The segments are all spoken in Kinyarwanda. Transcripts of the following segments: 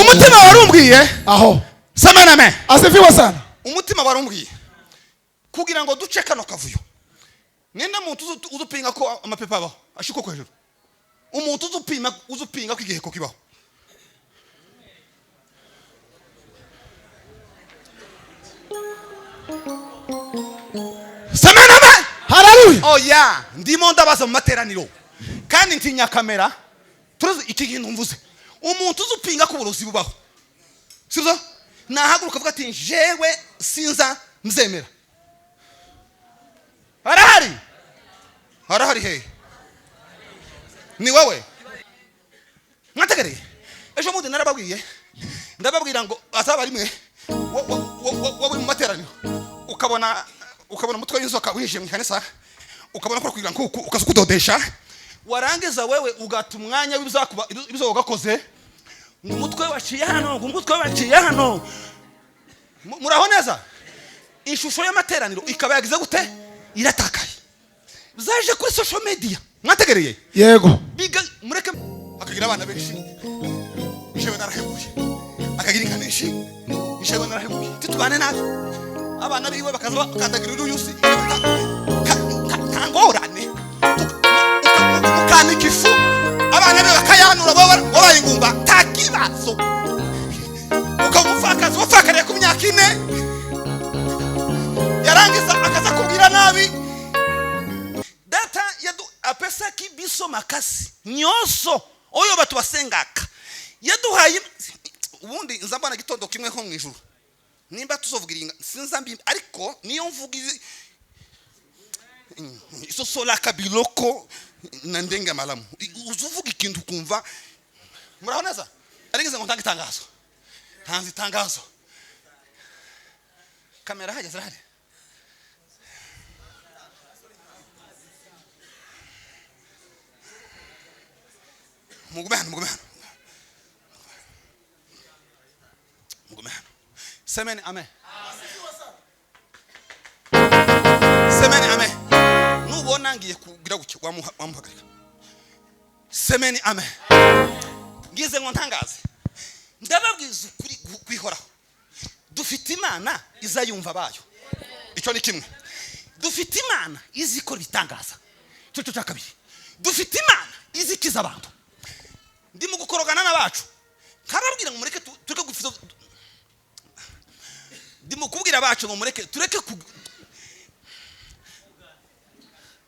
umutima warumbwiye aho sema amen. asifiwe sana. Umutima warumbwiye kugira ngo duce kano kavuyo. Nenda muntu uzupinga ko amapepa abaho ashiko ko hejuru. Umuntu uzupinga ko igihe ko kibaho. Sema amen. Haleluya. Oh yeah, ndimo ndabaza mu materaniro kandi ntinya kamera turuzi iki kintu mvuze. Umuntu uzupinga ko uburozi bubaho sibyo nahaguruka avuga ati jewe sinza mzemera. Harahari he ni wewe mwategereye ejo mundi narababwiye ndababwira ngo azaba rimwe wowe mu materaniro ukabona umutwe w'inzoka wihishe mu kanisa ukabona ko kugira ngo ukazukudodesha warangiza wewe ugata umwanya w'ibizakuba ibizo ugakoze umutwe waciye hano muraho neza. Ishusho y'amateraniro ikaba yagize gute iratakaye zaje kuri social media mwategereye yego biga mureke akagira abana benshi jewe narahebuye akagira inka benshi jewe narahebuye titubane nabi abana biwe bakaza bakandagira uruyusi kangorane ukanikifu abana be bakayanura wabaye ingumba takibazo ukamufakaza wafakariye ku myaka 4 yarangiza akaza kubwira nabi data yadu apesa kibiso makasi nyoso oyo batu basengaka yaduhaye ubundi nzambana gitondo kimwe ho mwijuru nimba tuzovugira sinzambi ariko niyo mvuga iso sola kabiloko na ndenga malamu uzuvuga ikintu kumva muraboneza arigeze ngo ntangitangazo tangazo kamera haje zirahari mugumehano semeni amen semeni amen nubona ngiye kugira gucyo wamuhagarika semeni amen ngize ngo ntangaze ndababwiza kuri kwihoraho dufite imana izayumva bayo icyo ni kimwe dufite imana izikora bitangaza cyo cyakabiri dufite imana izikiza abantu ndimo gukorogana n'abacu kababwira ngo mureke tureke gufiza ndimo kubwira abacu ngo mureke tureke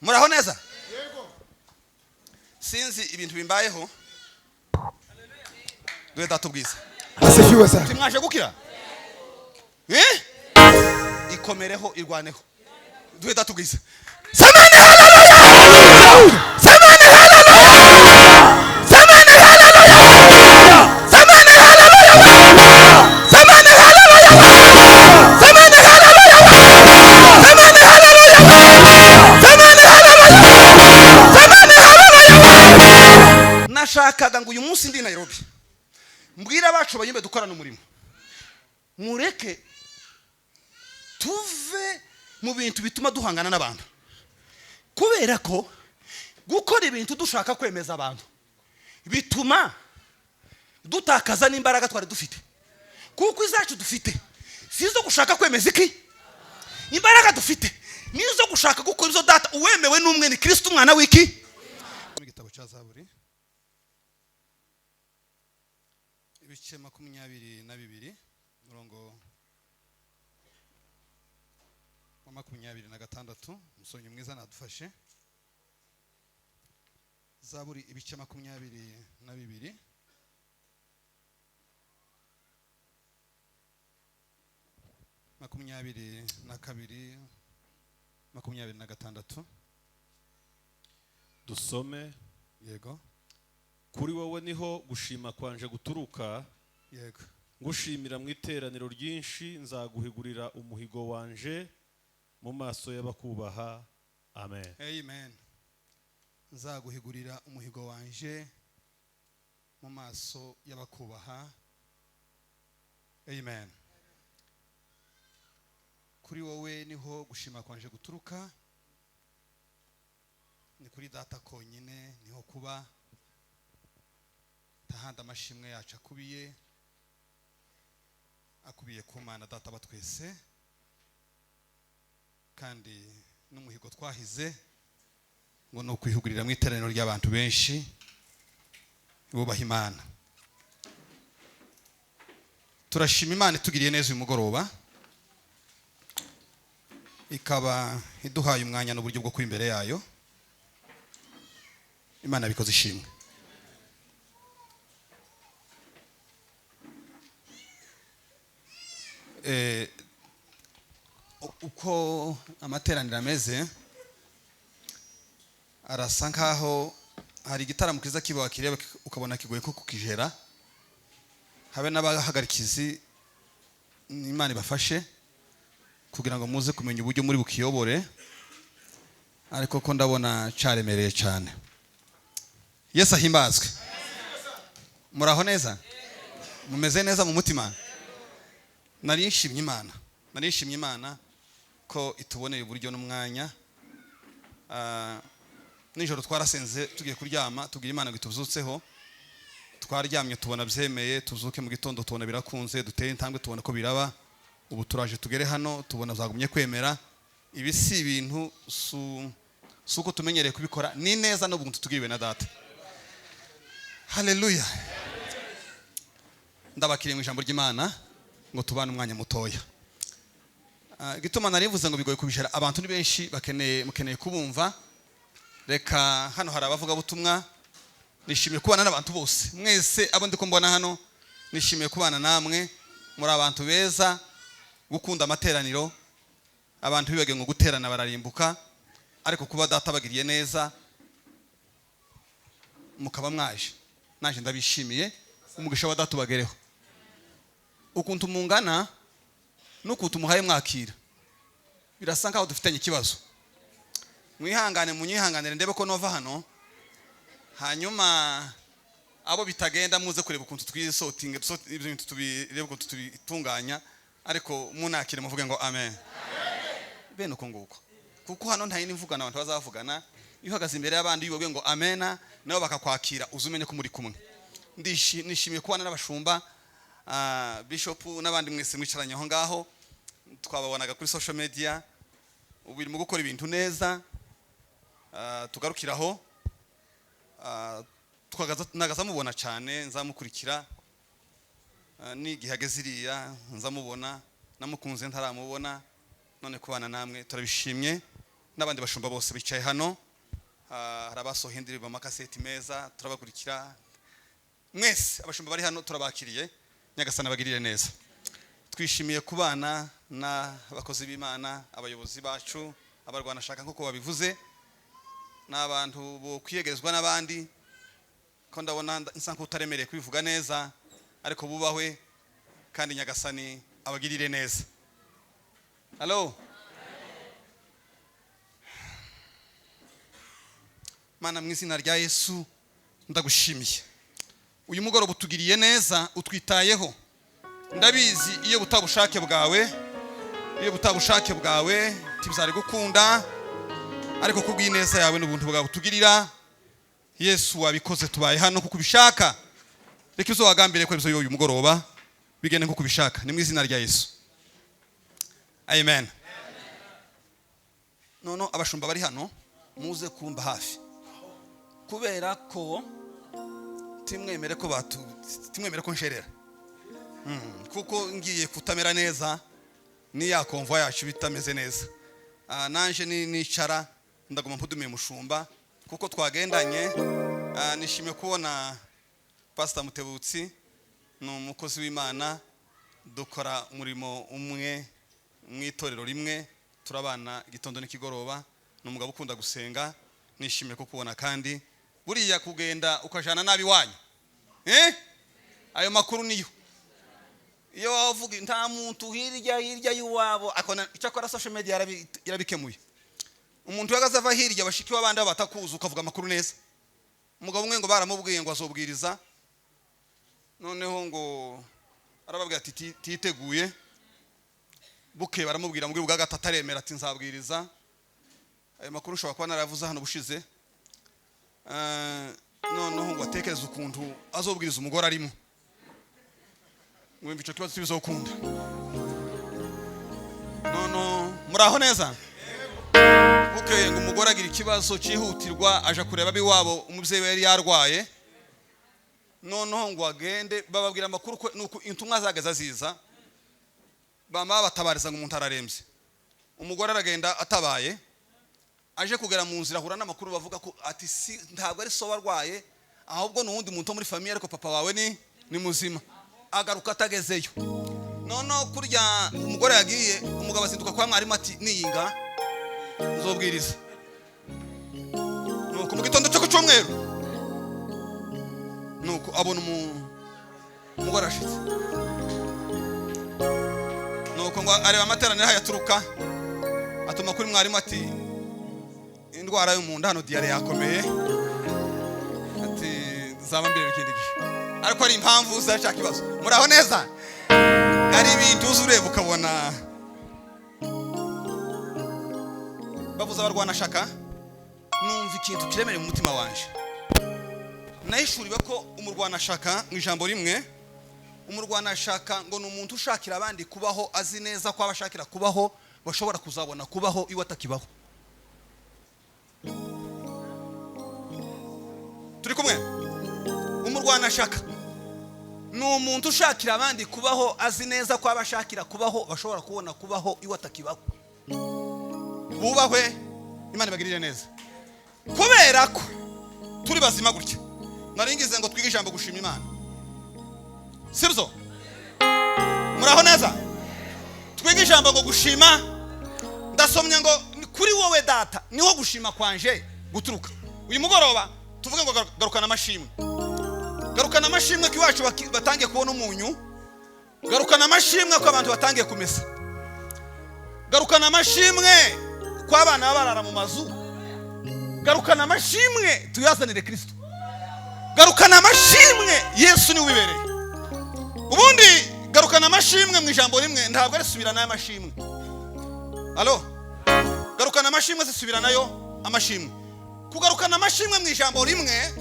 muraho neza yego sinzi ibintu bimbayeho dwe datubwiza asifiwe sana timwaje gukira ikomereho irwaneho dwe datubwiza samani haleluya samani haleluya samani haleluya samani haleluya samani haleluya samani haleluya samani haleluya samani haleluya nashakaga ngo uyu munsi ndi Nairobi mbwira abacu bayimbe dukorana umurimo mureke tuve mu bintu bituma duhangana n'abantu kubera ko gukora ibintu dushaka kwemeza abantu bituma dutakaza n'imbaraga twari dufite kuko izacu dufite sizo gushaka kwemeza iki imbaraga dufite nizo gushaka gukora izo data uwemewe n'umwe ni Kristo umwana w'iki mu gitabo cya Zaburi ibice 22 murongo wa 26 musonye mwiza nadufashe Zaburi ibice 22 22 26 dusome yego kuri wowe niho gushima kwanje guturuka yego ngushimira mu iteraniro ryinshi nzaguhigurira umuhigo wanje mu maso y'abakubaha amen amen nzaguhigurira umuhigo wanje mu maso y'abakubaha amen kuri wowe niho gushima kwanje guturuka ni kuri data konyine niho kuba tahanda amashimwe yacu akubiye akubiye ku Mana Data wa twese, kandi n'umuhigo twahize ngo no kwihugurira mu iteraniro ry'abantu benshi bubaha Imana. Turashima Imana itugiriye neza uyu mugoroba, ikaba iduhaye umwanya n'uburyo bwo kwimbere yayo. Imana bikoze ishimwe. Uko amateraniro ameze arasa nkaho hari igitaramo kiza kibaho kireba ukabona kigoye ko kukijera, habe n'abahagarikizi Imana ibafashe kugira ngo muze kumenya uburyo muri bukiyobore, ariko ko ndabona caremereye cyane. Yesu ahimbazwe. Muraho neza? Mumeze neza mu mutima? Narishimye Imana ko ituboneye uburyo n'umwanya. Nijoro twarasenze tugiye kuryama, tugira Imana ngo ituzutseho. Twaryamye tubona byemeye, tuzuke mu gitondo tubona birakunze, duteye intambwe tubona ko biraba. Ubu turaje tugere hano tubona zagumye kwemera. Ibi si ibintu suko tumenyereye kubikora, ni neza n'ubuntu tugiriwe na Data. Haleluya. Ndabakiriye mu ijambo ry'Imana ngo tubane umwanya mutoya. Gituma narivuze ngo bigoye kubishara, abantu ni benshi mukeneye kubumva. Reka hano hari abavuga butumwa, nishimiye kubana n'abantu bose. Mwese abo ndiko mbona hano nishimiye kubana namwe, muri abantu beza, gukunda amateraniro. Abantu bibage ngo guterana bararimbuka, ariko kuba Data bagiriye neza mukaba mwaje, naje ndabishimiye. Umugisha wa Data ubagereho. Ukuntu mungana n'ukuntu muhaye mwakira birasa nkaho dufitanye ikibazo. Munyihanganire ndebe ko nova hano, hanyuma abo bitagenda muze kureba ukuntu twisotinga ibintu tubirebe ukuntu tubitunganya, ariko munakire muvuge ngo amen. Bene uko nguko, kuko hano nta yindi mvugana abantu bazavugana. Iyo uhagaze imbere y'abandi bivuge ngo amena, nabo bakakwakira, uzumenye ko muri kumwe. Nishimiye kubana n'abashumba, Bishop n'abandi mwese mwicaranye aho ngaho. Twababonaga kuri social media, ubu mu gukora ibintu neza. Tugarukiraho, nagaza mubona cyane, nzamukurikira. N'igihageze iriya nzamubona, namukunze ntaramubona. None kubana namwe turabishimye. N'abandi bashumba bose bicaye hano, hari abasohoye indirimbo amakaseti meza, turabakurikira. Mwese abashumba bari hano turabakiriye, Nyagasani bagirire neza. Twishimiye kubana n'abakozi b'Imana, abayobozi bacu, abarwana shaka nkuko babivuze, n'abantu bo kwiyegerezwa n'abandi. Ko ndabona nsa nk'utaremereye kubivuga neza, ariko bubahwe kandi Nyagasani abagirire neza. Hello. Mana mu izina rya Yesu ndagushimiye. Uyu mugoroba utugiriye neza, utwitayeho. Ndabizi iyo butabushake bwawe tibizari gukunda, ariko kubw'ineza yawe n'ubuntu bwawe utugirira. Yesu wabikoze, tubaye hano kuko ubishaka. Reka izo wagambire ko ibyo uyu mugoroba bigende nko kubishaka, ni mu izina rya Yesu. Amen. Nono abashumba bari hano muze kumba hafi, kubera ko timwemere ko nsherera. Kuko ngiye kutamera neza, ni ya konvoy yacu bitameze neza. Nanje nicara ndaguma mpudumiye mushumba, kuko twagendanye. Nishimiye kubona Pastor Mutebutsi, n'umukozi w'Imana, dukora umurimo umwe mu itorero rimwe, turabana igitondo n'ikigoroba. N'umugabo ukunda gusenga. Nishimiye kukubona, kandi buriya kugenda ukajana nabi wanyu, ayo makuru niyo. Iyo wavuga nta muntu hirya y'uwabo, akona icyakora social media yarabikemuye. Umuntu yagaza ava hirya bashiki w'abandi batakuza, ukavuga amakuru neza. Umugabo umwe ngo baramubwiye ngo azobwiriza, noneho ngo arababwira ati titeguye. Buke baramubwira mbwe bwa gatatu aremera ati nzabwiriza. Ayo makuru ushobora kuba naravuze hano bushize. Noneho ngo atekereza ukuntu azobwiriza umugore arimo. Mwumva icyo kibazo bizokunda. Nono muraho neza. Okay, ngo umugore agira ikibazo cyihutirwa aje kureba biwabo umubyeyi we yari yarwaye. Nono ngo agende bababwira amakuru ko nuko intumwa zagaza ziza. Bama batabariza ngo umuntu ararembye. Umugore aragenda atabaye. Aje kugera mu nzira ahura n'amakuru bavuga ko ati si ntabwo ari so warwaye ahubwo n'uwundi muntu muri famille ariko papa wawe ni muzima. Agaruka atagezeyo. Nono kurya umugore yagiye umugabo azinduka kwa mwarimu ati niyinga nzobwiriza. Nuko mu gitondo cyo ku cyumweru nuko abona umugore ashitse. Nuko ngo areba amateraniro yaturuka atuma kuri mwarimu ati indwara yo mu nda hano diare yakomeye ati zaba mbere bikindi gihe ariko ari impamvu zashaka kibazo. Muraho neza. Ari ibintu uzureba ukabona bavuza abarwana shaka numva ikintu kiremere mu mutima wanje. Nayishuriwe ko umurwana shaka mu ijambo rimwe umurwana shaka ngo n'umuntu ushakira abandi kubaho azi neza ko abashakira kubaho bashobora kuzabona kubaho iwe atakibaho. Turi kumwe. Umurwana shaka n'umuntu ushakira abandi kubaho azi neza ko abashakira kubaho bashobora kubona kubaho iwe atakibaho. Bubahwe Imana ibagirire neza. Kubera ko turi bazima gutya naringize ngo twige ijambo gushima Imana. Sibyo? Muraho neza. Twige ijambo ngo gushima. Ndasomye ngo kuri wowe data niho gushima kwanje guturuka. Uyu mugoroba tuvuge ngo garukana amashimwe. Garukana amashimwe kiwacu batangiye kubona umunyu. Garukana amashimwe ko abantu batangiye kumesa. Garukana amashimwe ko abana barara mu mazu. Garukana amashimwe tuyazanire Kristo. Garukana amashimwe Yesu ni wibereye. Ubundi garukana amashimwe mu ijambo rimwe ntabwo ari subirana y'amashimwe. Allo? Garukana amashimwe zisubira nayo amashimwe. Kugarukana amashimwe mu ijambo rimwe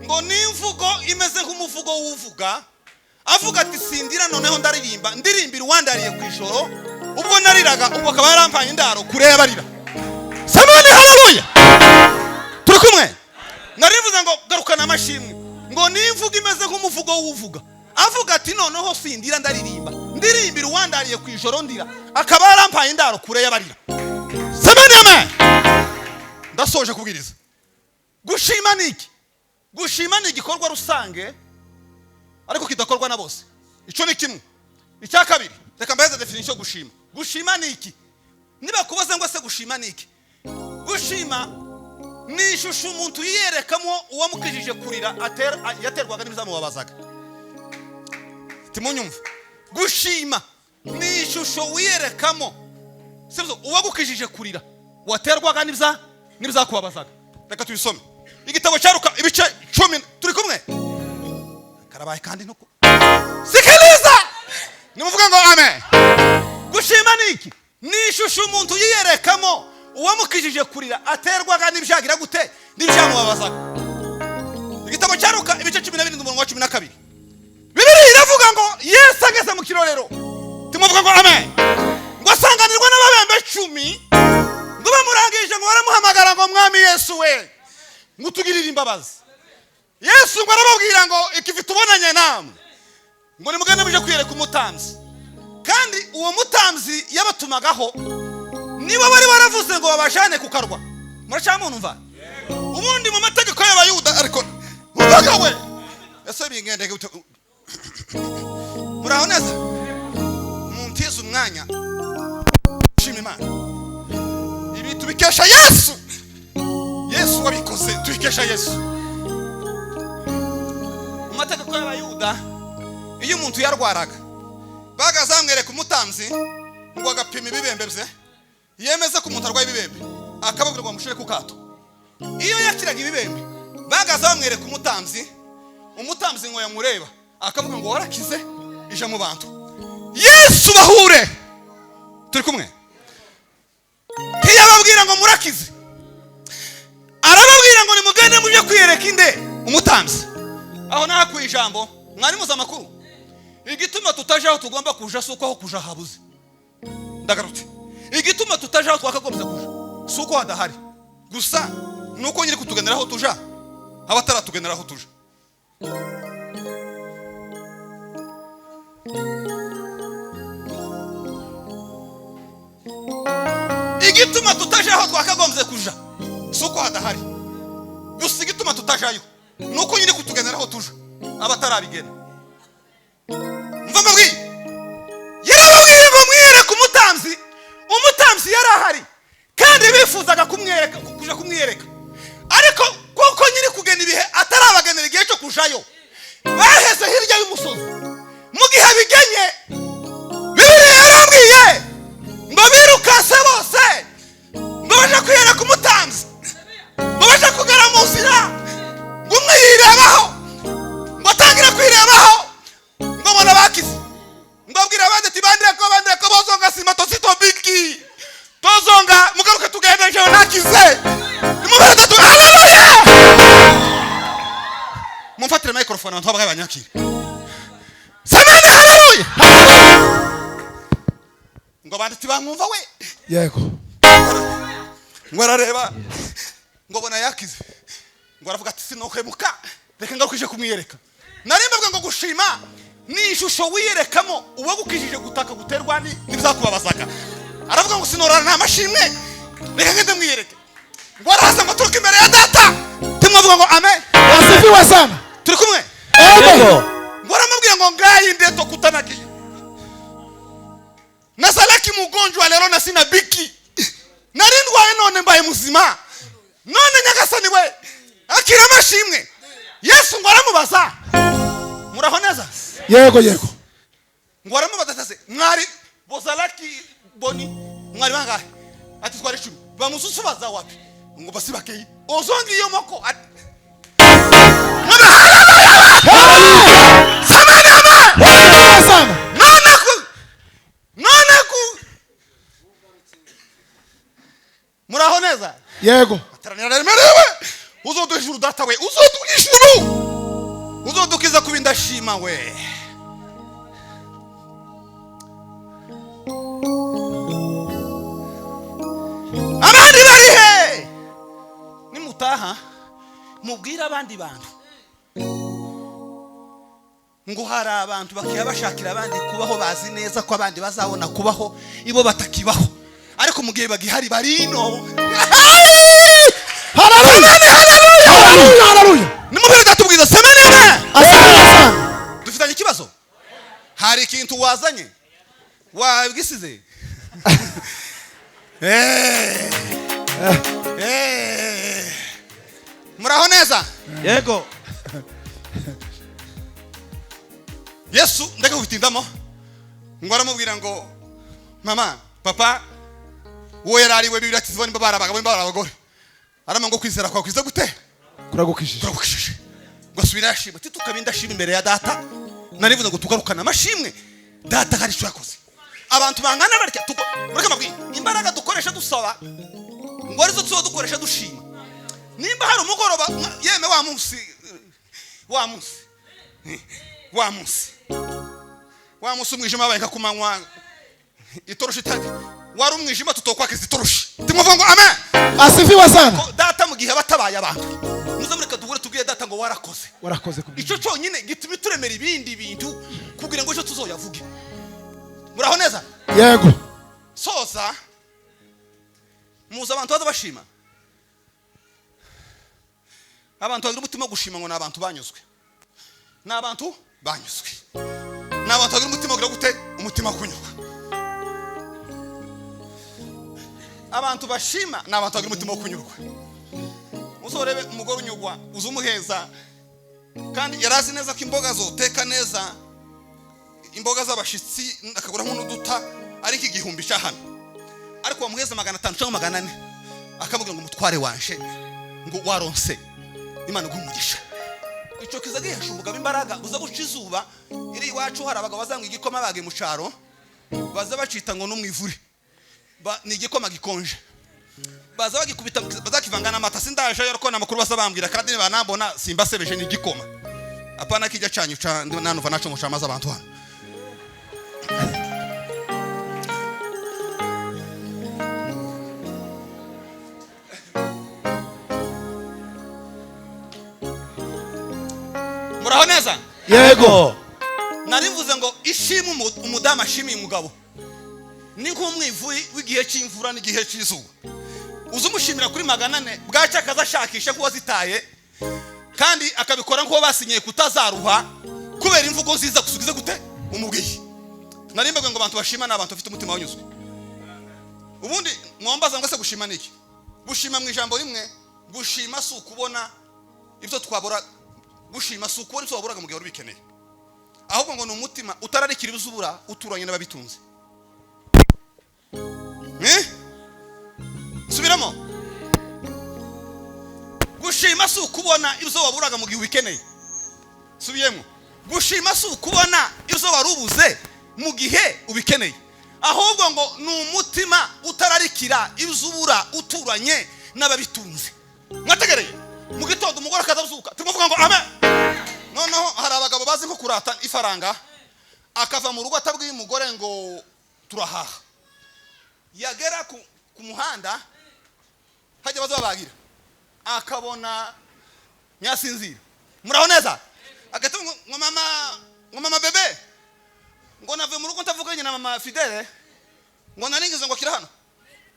ngo nimvugo imeze nk'umuvugo w'uvuga avuga ati sindira noneho ndaririmba ndirimbira uwandariye ku ijoro ubwo nariraga ubwo akaba yarampaye indaro kureba rira. Samani haleluya. Turi kumwe. Narivuze ngo garukana amashimwe ngo nimvugo imeze nk'umuvugo w'uvuga avuga ati noneho sindira ndaririmba ndirimbira uwandariye ku ijoro ndira akaba yarampaye indaro kureba rira. Samani amen. Ndasoje kubwiriza. Gushima niki? Gushima ni igikorwa rusange ariko kidakorwa na bose. Ico ni kimwe. Icya kabiri reka mbaze definition gushima. Gushima niki? Niba kubaza ngo se gushima niki? Gushima ni ishusho umuntu yiyerekamo uwamukijije kurira yaterwaga n'ibizamubabazaga. Timunyumva. Gushima ni ishusho wiyerekamo sibyo uwagukijije kurira waterwaga n'ibizakubabazaga. Reka tubisome. Igitabo cyaruka ibice 10 turi kumwe. Karabaye kandi nuko. Sikiliza. Nimuvuga ngo amen. Gushima niki? Ni ishusho umuntu yiyerekamo uwamukijije kurira aterwaga n'ibyagira gute n'ibyamubabazaga. Igitabo cyaruka ibice 12 umurongo wa 12. Bibiliya iravuga ngo Yesu ageze mu kirorero. Timuvuga ngo amen. Ngo asanganirwa n'ababembe 10 ngo bamurangije ngo baramuhamagara ngo mwami Yesu we ngo tugirire imbabazi. Yesu ngo arababwira ngo ikivi tubonanye namwe ngo nimugende muje kwiyereka umutamzi. Kandi uwo mutamzi yabatumagaho niba bari baravuze ngo babashane kukarwa. Muracamuntu mva. Ubundi mu mategeko y'abayuda ariko mubaga we ese bingende gute. Muraho neza. Muntiza umwanya shima Imana. Ibi tubikesha Yesu. Yesu wabikoze tubikesha Yesu. Mu mategeko y'abayuda iyo umuntu yarwaraga bagazamwereka umutamzi ngo agapima ibibembe bye yemeza ko umuntu arwaye ibibembe akababwira ngo mushire ku kato. Iyo yakiraga ibibembe bagazamwereka umutamzi ngo yamureba akavuga ngo warakize ije mu bantu. Yesu bahure turi kumwe. Ntiyababwira ngo murakize arababwira ngo nimugende muje kwiyereka inde umutamzi. Aho nahakuye ijambo mwari muza makuru igituma tutajaho tugomba kuja suko aho kuja habuze. ndagarutse igituma tutajaho twakagombye kuja suko hadahari gusa nuko nyiri kutugeneraho tuja abataratugeneraho tuja igituma tutajaho twakagombye kuja suko hadahari gusa igituma tutajayo nuko nyiri kutugeneraho tuja abatarabigena mva mbabwiye yarababwiye ngo mwiyereke umutamzi yarahari kandi bifuzaga kuja kumwiyereka ariko kuko nyiri kugena ibihe atarabagenera igihe cyo kujayo baheze hirya y'umusozi mu gihe bigenye Bibiliya yarabwiye ngo birukase bose ngo baje kwiyereka umutamzi ngo baje kugera mu nzira ngo umwe yirebaho ngo atangire kwirebaho ngo mbona bakize ngo abwira abandi ati bandire ko bozonga sima tozito biki tozonga mugaruke tugende njewe nakize nimubere tatu haleluya mumfatire microphone abantu babaye banyakire semeni haleluya ngo banditi bamwumva we yego ngo arareba ngo bona yakize ngo aravuga ati sinokemuka reka ngarukije kumwiyereka narimbabwe ngo gushima ni ishusho wiyerekamo uwo gukijije gutaka guterwa n'ibyakubabazaga aravuga ngo sinorana nta mashimwe reka ngende mwiyereke ngo araza ngo turuke imbere ya data timwavuga ngo amen Wasifiwe sana. turi kumwe Yego. ngo aramubwira ngo ngayi ndeto kutanakiye nasalaki mugonjwa lero na sina biki narindwaye none mbaye muzima none nyagasani we akira amashimwe Yesu ngo aramubaza muraho neza Yego. ngo aramubaza ase mwari bozalaki boni mwari bangahe ati twari 10 bamususubaza wapi ngo basibakeye ozongi iyo moko Wasifiwe sana. muraho neza Yego. ataranira remerewe uzoduhishura data we uzoduhishura uzodukiza kubindashima we abandi barihe nimutaha mubwira abandi bantu ngo hari abantu bakiya bashakira abandi kubaho bazi neza ko abandi bazabona kubaho ibo batakibaho ariko mu gihe bagihari barino Haleluya. nimubere datubwiza semenene Asifiwe sana. dufitanye ikibazo hari ikintu wazanye wabwisize muraho neza Yego. Yesu ndeke kutindamo ngo aramubwira ngo mama papa wowe yarariwe Bibiliya ati zibone babara abagore arama ngo kwizera kwa kwiza gute Kuragukishije. ngo asubira yashima ati tukabindashima imbere ya data narivuze ngo tugarukana amashimwe data hari cyo yakoze abantu bangana barya mureke mabwi imbaraga dukoresha dusaba ngo arizo tuzo dukoresha dushima nimba hari umugoroba yeme wa munsi umwijima wabaye kumanywa itoroshi tati wari umwijima tutokwakiza itoroshi timvuga ngo amen Asifiwe sana. data mu gihe batabaye abantu muzamureka duhure tubwiye data ngo Warakoze kubwira. ico cyonyine gituma turemera ibindi bintu kugira ngo ejo tuzoyavuge muraho neza Yego. soza muza abantu baza bashima abantu bagira umutima wo gushima ngo ni abantu banyuzwe n'abantu bagira umutima ugira gute umutima kunyurwa abantu bashima n'abantu bagira umutima wo kunyurwa uzorebe umugore unyurwa uzumuheza kandi yarazi neza ko imboga zoteka neza imboga z'abashitsi akagura nk'uduta ariko igihumbi cyahano ariko wamuheza 500 cyangwa 400 akamubwira ngo umutware wanje ngo waronse Imana gumugisha ico kiza gihasha umugabo imbaraga uza guca izuba iri iwacu hari abagabo bazanga igikoma bage mu caro baza bacita ngo numwivure ni igikoma gikonje baza bagikubita bazakivanga n'amata sindaje yariko namakuru basabambwira kandi banambona simbasebeje ni igikoma apana kijya canyu ca nanuva naco mucamaza abantu hano Yego. narivuze ngo ishimwe umudamu ashimiye umugabo ni nk'umwivu w'igihe cy'imvura n'igihe cy'izuba. Uzumushimira kuri 400 bwacya akazashakisha ko wazitaye kandi akabikora nk'uwo basinyiye kutazaruha kubera imvugo ziza gusubiza gute umubwiye. Narimbaga ngo abantu bashima n'abantu bafite umutima wanyuzwe. Ubundi mwombaza ngo se gushima niki? Gushima mu ijambo rimwe, gushima si ukubona ibyo twabura, gushima si ukubona ibyo waburaga mu gihe ubikeneye, ahubwo ngo ni umutima utararikira ibizubura uturanye n'ababitunze. Subiramo. Gushima si ukubona ibyo waburaga mu gihe ubikeneye. Subiyemo. Gushima si ukubona ibyo warubuze mu gihe ubikeneye, ahubwo ngo ni umutima utararikira ibizubura uturanye n'ababitunze. Mwategereye mu gitondo umugore akazazuka tumuvuga ngo amen. Noneho hari abagabo bazi nko kurata ifaranga, akava mu rugo atabwiye umugore ngo turahaha, yagera ku muhanda hajya bazabagira akabona nyasinzira. Muraho neza? Agata ngo mama bebe ngo nave mu rugo ntavuganye na mama Fidele ngo naringize ngo akira hano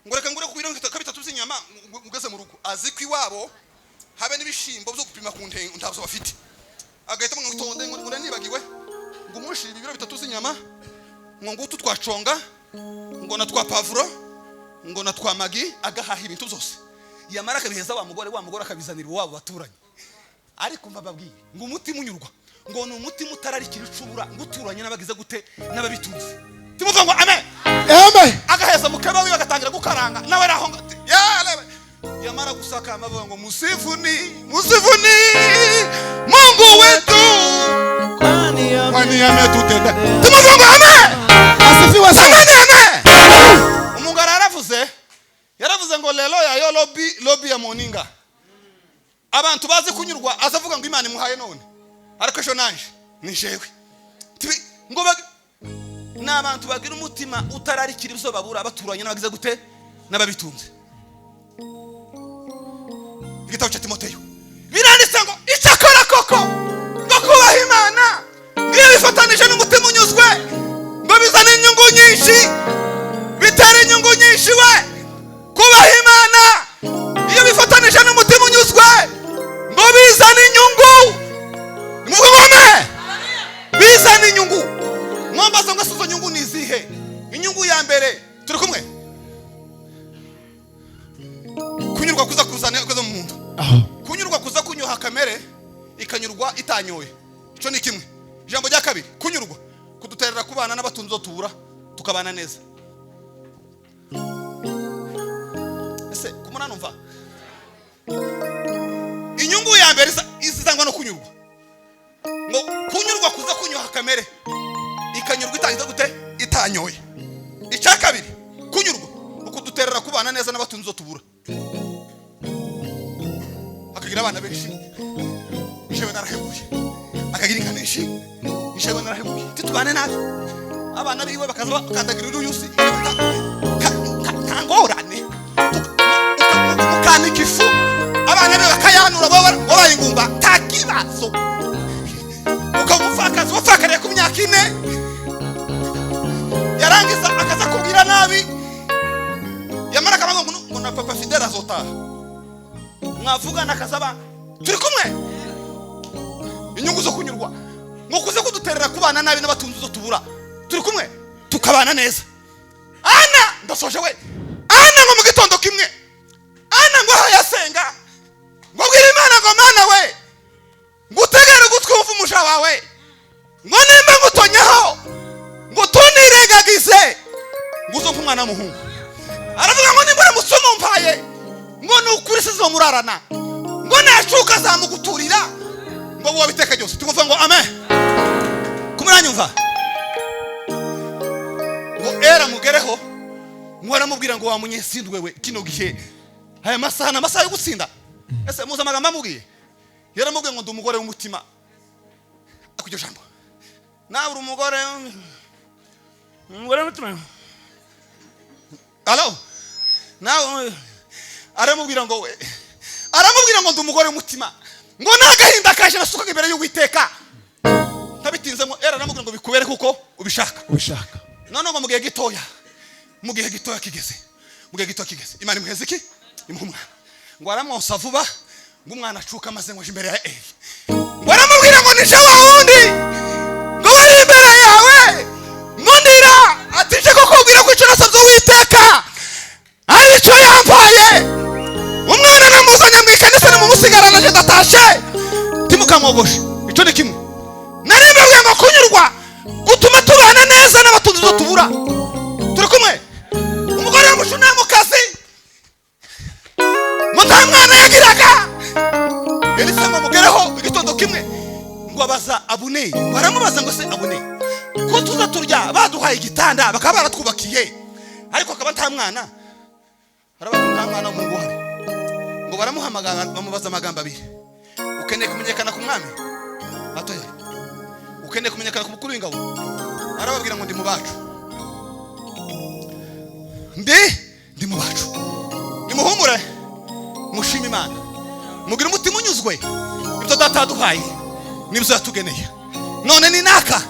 ngo reka ngure kubiro kabitatu by'inyama ugeze mu rugo. Azikwi wabo habe n'ibishimbo byo gupima ku ntengo ntabwo bafite. Agahita ngo utonde ngo nibagiwe ngo umushira ibiro bitatu by'inyama ngo ngutu twaconga ngo na twa pavuro ngo na twa magi, agahaha ibintu byose. Yamara akabiheza wa mugore akabizanira wabo baturanye. Ariko mbababwiye ngo umutima unyurwa ngo ni umutima utararikira icubura ngo uturanye n'abagize gute n'ababitunze. Tumuvuga ngo amen. Amen. Agaheza mukeba wiwe agatangira gukaranga nawe raho ngati yamara gusaka amavuga ngo musifuni Mungu wetu kwani ametutenda. Tumuvuga ngo amen. Asifiwe sana. Amen. Umungara yaravuze ngo lelo ya yo lobby ya moninga abantu bazi kunyurwa azavuga ngo Imana imuhaye none ariko ejo nanje nijewe ngo n'abantu bagira umutima utararikira ibyo babura baturanye n'abagize gute n'ababitunze. Igitabo cya Timoteyo biranditse ngo icyakora koko ngo kubaha Imana ngiye bifatanije n'umutima unyuzwe ngo bizana inyungu nyinshi bitari inyungu nyinshi we. Kubaha Imana iyo bifatanije n'umutima unyuzwe ngo bizana inyungu. Mugome bizana inyungu. Mwambaza ngo suzo nyungu nizihe? Inyungu ya mbere turi kumwe, kunyurwa kuza kuzana mu muntu. Kunyurwa kuza kunyoha kamere ikanyurwa itanyoye, ico ni kimwe. Ijambo rya kabiri kunyurwa kuduterera kubana n'abatunzo tubura tukabana neza. Ese kumuna numva inyungu ya mbere izangwa no kunyurwa ngo kunyurwa kuza kunyoha kamere ikanyurwa itangiza gute itanyoye. Icya kabiri kunyurwa ukuduterera kubana neza n'abatunzo tubura, akagira abana benshi ishewe narahebuye, akagira inka benshi ishewe narahebuye titubane nabi abana biwe bakaza bakandagira uruyusi kangorane mukanika ifu abana be bakayanura wabaye ingumba takibazo ukamufakaza wafakariye ku myaka 4 yarangiza akaza kubwira nabi yamara kabango ngo na papa Fidele azotaha mwavuga nakazaba turi kumwe. Inyungu zo kunyurwa ngo kuze kuduterera kubana nabi n'abatunzi tubura turi kumwe tukabana neza. Ana ndasoje we ana ngo mu gitondo kimwe ana ngo yasenga ngo bwira Imana ngo Mana we ngutegere gutwumva umusha wawe ngo nimba ngutonyaho ngo tunirengagize ngo uzo umwana muhungu. Aravuga ngo nimba musoma mpaye ngo nukuri sizo murarana ngo nacuka zamuguturira ngo wowe biteka byose. Tumuvuga ngo amen. Kumuranyumva ngo era mugereho mwara mubwira ngo wamunyesindwe we kino gihe haya masaha yo gutsinda. Ese muza magamba mubwiye yaramubwiye ngo ndumugore w'umutima akujyo jambo nawe uri umugore w'umutima. Alo nawe aramubwira ngo ndumugore w'umutima ngo nagahinda kaje nasuka imbere y'Uwiteka yabitinzemo era namubwira ngo bikubere kuko ubishaka none ngo mu gihe gitoya kigeze Imana imuheze iki imuhumwa ngo aramwonsa vuba ngo umwana acuka maze ngo imbere ya Eli ngo aramubwira ngo nije wa wundi ngo bari imbere yawe nundira atije kukubwira ko icyo nasabye Uwiteka ari cyo yampaye umwana namuzanye mu ikanisa namumusigarana je ndatashe timukamwogoshe icyo ni kimwe narimberwe ngo kunyurwa gutuma tubana neza n'abatunzi zo tubura turi kumwe umugore w'umushuna mu kazi mutamwana yagiraga Elisa ngo mugereho igitondo kimwe ngo abaza Abuneri baramubaza ngo se Abuneri ko tuza turya baduhaye igitanda bakaba baratwubakiye ariko akaba nta mwana arabaza nta mwana w'umuhungu hari ngo baramuhamagara bamubaza amagambo abiri ukeneye kumenyekana ku mwami atoya ukeneye kumenyekana ku mukuru w'ingabo arababwira ngo ndi mu bacu ndi mu bacu nimuhumure mushima Imana mugira umutima unyuzwe ibyo data yaduhaye nibyo yatugeneye none ni naka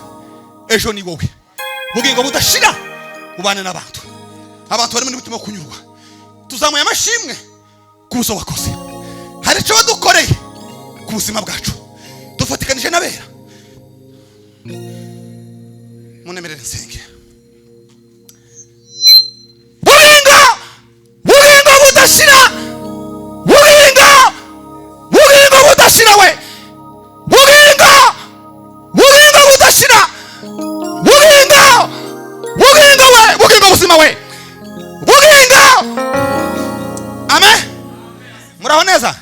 ejo ni wowe bugingo budashira ubane n'abantu bari mu mutima wo kunyurwa tuzamuye amashimwe ku buso wakoze hari icyo wadukoreye ku buzima bwacu dufatikanije n'abera munemerere nsenge bugingo budashira bugingo budashira we bugingo budashira bugingo buzima we bugingo amen muraho neza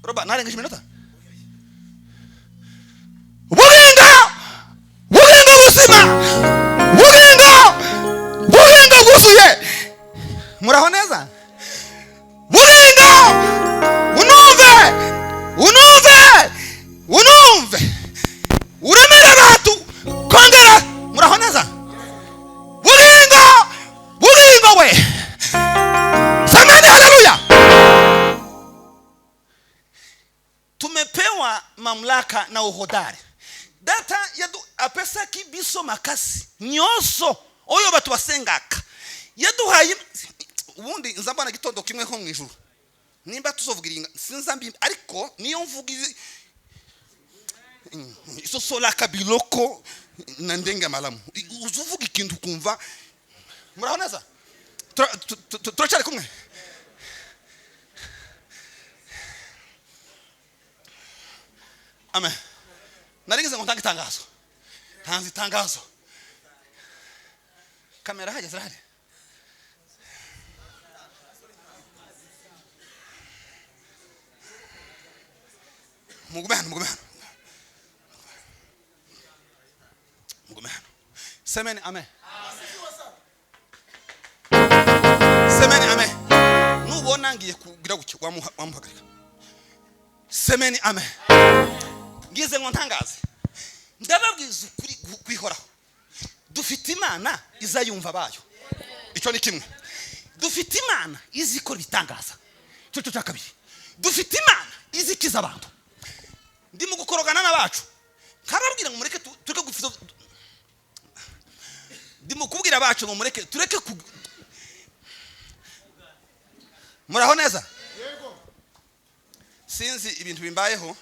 roba narengeje iminota bugingo buzima bugingo bwuzuye muraho neza bugingo unumve uremera abantu kongera muraho neza bugingo we samani haleluya tumepewa mamlaka na uhodari data yadu apesa kibiso makasi nyoso oyo batu basengaka yaduhaye ubundi nzambana gitondo kimwe ko mwijuru nimba tuzovugira sinzambi ariko niyo mvuga iso sola kabiloko na ndenga malamu uzuvuga ikintu kumva muraho neza turacari kumwe amen naringize ngo ntange itangazo kamera hageze hali mugume hano semeni amen semeni amen nubona ngiye kugira gucyo wamuhagarika semeni amen ngize ngo ntangaze ndababwiza ukuri kwihoraho dufite Imana izayumva bayo icyo ni kimwe dufite Imana izikora bitangaza cyo cyakabiri dufite Imana izikiza abantu ndimo gukorogana n'abacu kababwira ngo mureke tureke gufite ndimo kubwira abacu ngo mureke tureke muraho neza yego sinzi ibintu bimbayeho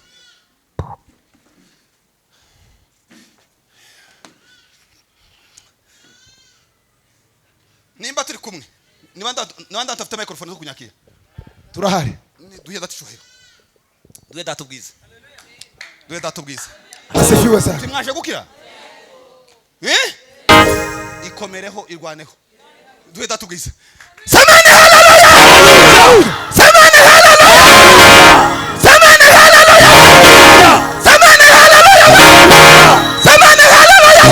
nimba turi kumwe niba ndafite microphone zo kunyakira turahari duhe datishohero duhe datubwiza asifiwe sana timwaje gukira ikomereho irwaneho duhe datubwiza samani haleluya samani haleluya samani haleluya samani haleluya samani haleluya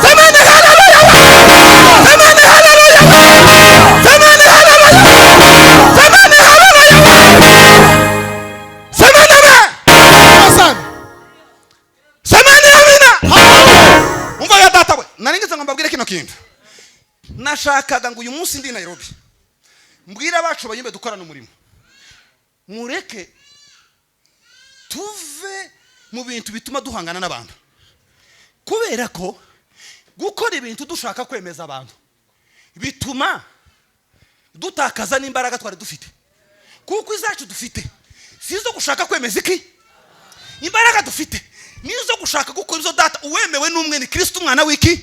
samani haleluya samani haleluya samani kintu nashakaga ngo uyu munsi ndi Nairobi mbwira abacu bayimbe dukorana umurimo mureke tuve mu bintu bituma duhangana n'abantu, kubera ko gukora ibintu dushaka kwemeza abantu bituma dutakaza n'imbaraga twari dufite, kuko izacu dufite sizo gushaka kwemeza iki, imbaraga dufite nizo gushaka gukora izo data. Uwemewe n'umwe ni Kristo umwana w'iki,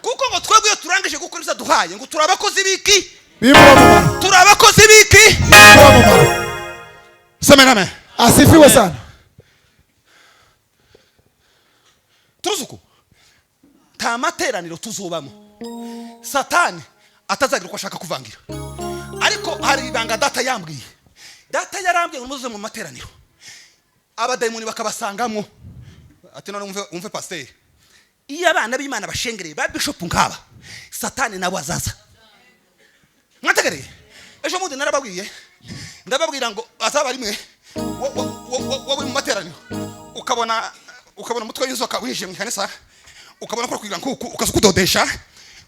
kuko ngo twebwe iyo turangije gukora izo duhaye ngo turabakozi b'iki, turabakozi b'iki. Sema amen. Asifiwe sana. Tuzuko ta materaniro tuzobamo Satani atazagira uko ashaka kuvangira, ariko hari ibanga data yambwiye. Data yarambwiye ngo muze mu materaniro abadayimoni bakabasangamo. Ati none umve pasteur, iyo abana b'Imana bashengereye ba bishop nkaba, Satani nawe azaza. Mwategereye ejo mundi narababwiye, ndababwira ngo azaba rimwe wowe mu materaniro ukabona umutwe w'inzoka wije mu kanisa, ukabona ko kugira ngo ukazukudodesha,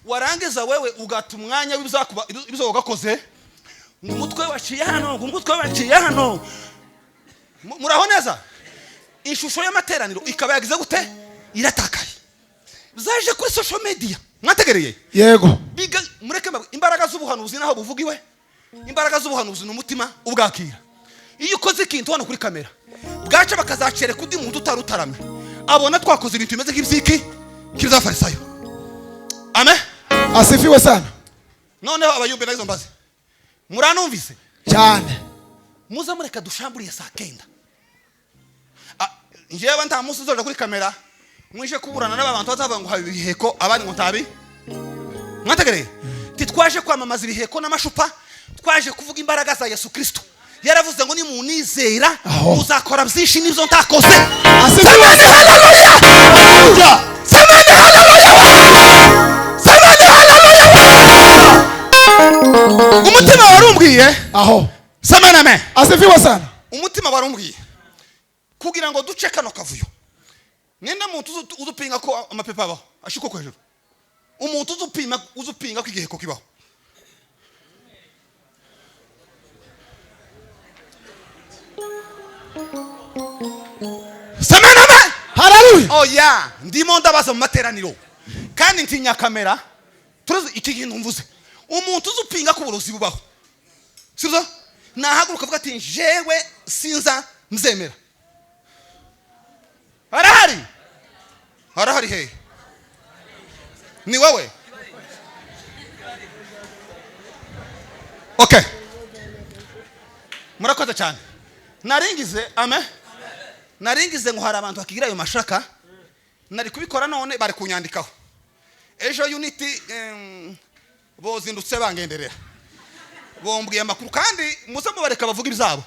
warangiza wewe ugata umwanya w'ibizakuba ibizo ugakoze, umutwe waciye hano, umutwe waciye hano. Muraho neza? Ishusho y'amateraniro ikaba yagize gute, iratakaye, zaje kuri social media. Mwategereye yego, biga mureke imbaraga z'ubuhanuzi naho buvugiwe. Imbaraga z'ubuhanuzi n'umutima ubwakira. Iyo ukoze ikintu hano kuri kamera bwaca bakazacere kudi muntu utarutaramye, abona twakoze ibintu bimeze nk'ibyiki kiza farisayo. Amen. Asifiwe sana. Noneho abayumbe nazo mbaze, muranumvise cyane, muza mureka dushamburiye saa 9. Njewe nta musi zoja kuri kamera mwishe kuburana n'abantu batavuga ngo habi biheko abandi ngo ntabi. Mwategereye titwaje kwamamaza ibiheko n'amashupa, twaje kuvuga imbaraga za Yesu Kristo. Yaravuze ngo ni munizera uzakora byinshi nibyo ntakoze. Asifiwe sana. Haleluya. Samani haleluya. Samani haleluya. Umutima warumbwiye aho. Samani amen. Asifiwe sana. Umutima warumbwiye kugira ngo duce kano kavuyo. Nenda muntu uzupinga ko amapepa abaho ashiko ko hejuru, umuntu uzupinga ko igiheko kibaho. Samana amen. Haleluya. Oh yeah, ndimo ndabaza mu materaniro kandi ntinya kamera. Turuzi iki kintu mvuze, umuntu uzupinga ko uburozi bubaho, sibyo? Nahaguruka avuga ati jewe sinza mzemera. Harahari he? Ni wewe? Okay. Murakoze cyane. Naringize amen. Naringize ngo hari abantu bakigira ayo mashaka, nari kubikora none bari kunyandikaho. Ejo Unity bozindutse bangenderera. Bombwiye amakuru kandi muze mubareka bavuga ibyabo.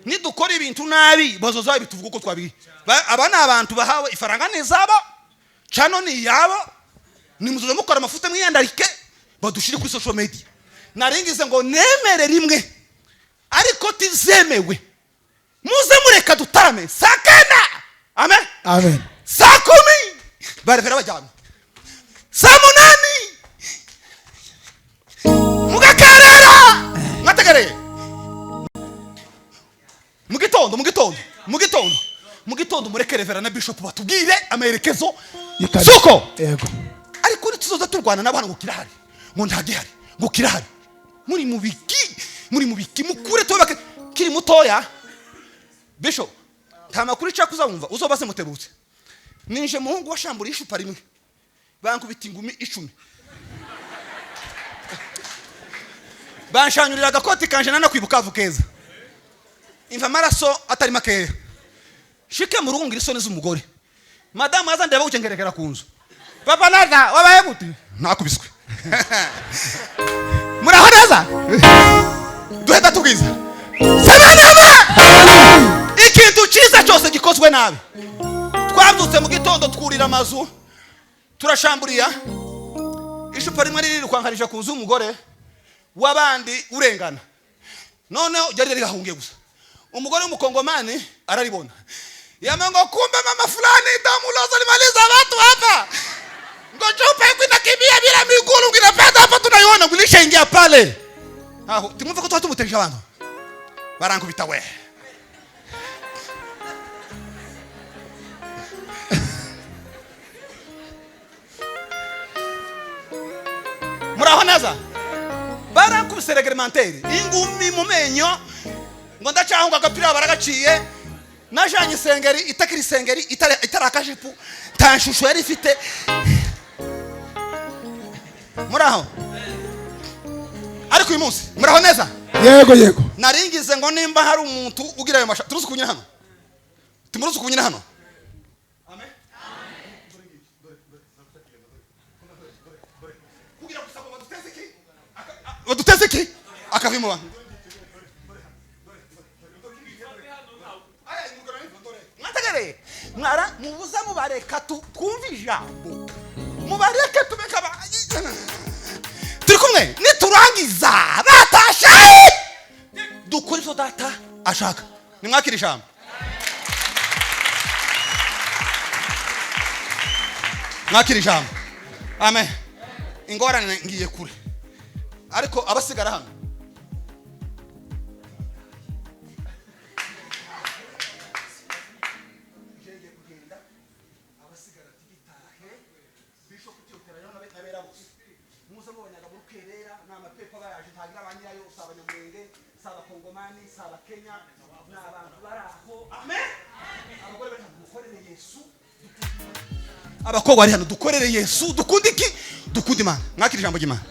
Nidukora ibintu nabi bazoza bituvuga uko twabiye. Aba ni abantu bahawe ifaranga nezabo, cano ni yabo, ni muzoza mukora amafuta mwiyandarike badushire kuri social media. Naringize ngo nemere rimwe ariko tizemewe. Muze mureka dutarame sakana. Amen. Amen. Saa 10 barevera bajyana. Saa 8 mugakarera. Mwategereye mu gitondo mureke revera na bishop batubwire amerekezo suko. Yego. Ariko tuzoza turwana n'abantu ngo kirahari, ngo ntagihari, ngo kirahari. Muri mubiki mukure tobake kiri mutoya. Bishop nta makuru cya kuzamumva uzobase mutebutse. Ninje muhungu washambura ishupa rimwe bankubita ingumi 10. Banshanyurira agakoti kanje nana kwibuka avukeza. Imva maraso atari makeya. Shike mu rungu isoni z'umugore. Madame aza ndeba ucengerekera kunzu. Papa naza wabaye guti nakubiswe. Muraho neza? Duheta tugiza. Semanama! Ikintu cyiza cyose gikozwe nabi. Twabyutse mu gitondo twurira amazu. Turashamburiya. Ishupa rimwe riri kwankarisha kunzu umugore wabandi urengana. None ryari rigahungiye gusa. Umugore w'umukongomani araribona. Yamengo kumbe mama fulani damuloza limaliza watu hapa. Ngojupa kwenda kibia bila miguu nginapenda hapa tunaiona kulisha ingia pale. Aho timumva ko twatumuteje abantu. Barankubita we. neza barakubise reglementeri ingumi mu menyo ngo ndacahunga agapira baragaciye najanye isengeri itakiri isengeri itarakashipu ta shusho yari ifite muraho ariko uyu munsi muraho neza yego naringize ngo nimba hari umuntu ugira ayo mashaka turuzi kunyina hano tumuruzi kunyina hano amen kugira gusaba baduteze iki akavimo bantu mwategere mwara mubuza mubareka twumva ijambo mubareke tubeka turi kumwe niturangiza batasha dukora ivyo data ashaka nimwakira ijambo mwakira ijambo amen ingorane ngiye kure ariko abasigara hano abakobwa bari hano dukorere Yesu dukunde iki dukunde Imana mwakira ijambo ry'Imana